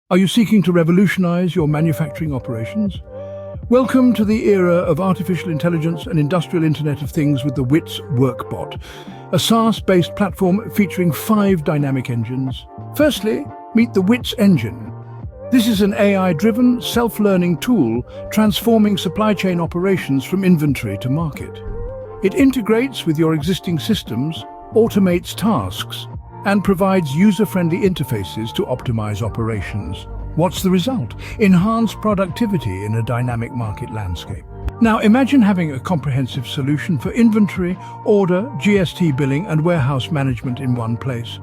Are you seeking to revolutionize your manufacturing operations? Welcome to the era of artificial intelligence and industrial Internet of Things with the WITS WorkBoT, a SaaS-based platform featuring 5 dynamic engines. Firstly, meet the WITS Engine. This is an AI-driven, self-learning tool transforming supply chain operations from inventory to market. It integrates with your existing systems, automates tasks, and provides user-friendly interfaces to optimize operations. What's the result? Enhanced productivity in a dynamic market landscape. Now imagine having a comprehensive solution for inventory, order, GST billing, and warehouse management in one place.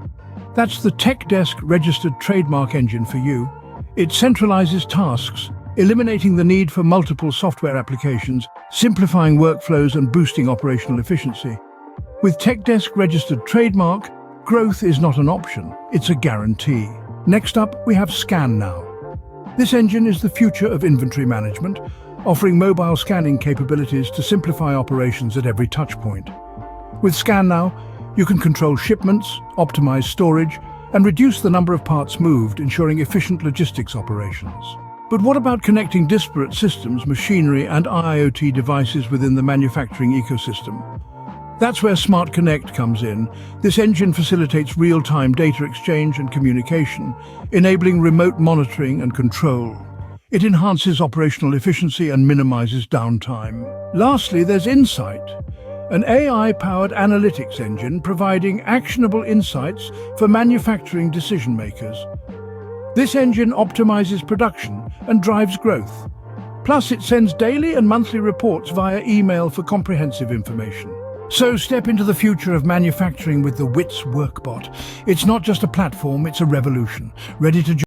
That's the TechDesk registered trademark engine for you. It centralizes tasks, eliminating the need for multiple software applications, simplifying workflows and boosting operational efficiency. With TechDesk registered trademark, growth is not an option, it's a guarantee. Next up, we have ScanNow. This engine is the future of inventory management, offering mobile scanning capabilities to simplify operations at every touchpoint. With ScanNow, you can control shipments, optimize storage, and reduce the number of parts moved, ensuring efficient logistics operations. But what about connecting disparate systems, machinery, and IoT devices within the manufacturing ecosystem? That's where Smart Connect comes in. This engine facilitates real-time data exchange and communication, enabling remote monitoring and control. It enhances operational efficiency and minimizes downtime. Lastly, there's Insight, an AI-powered analytics engine providing actionable insights for manufacturing decision-makers. This engine optimizes production and drives growth. Plus, it sends daily and monthly reports via email for comprehensive information. So step into the future of manufacturing with the WITS WorkBoT. It's not just a platform, it's a revolution. Ready to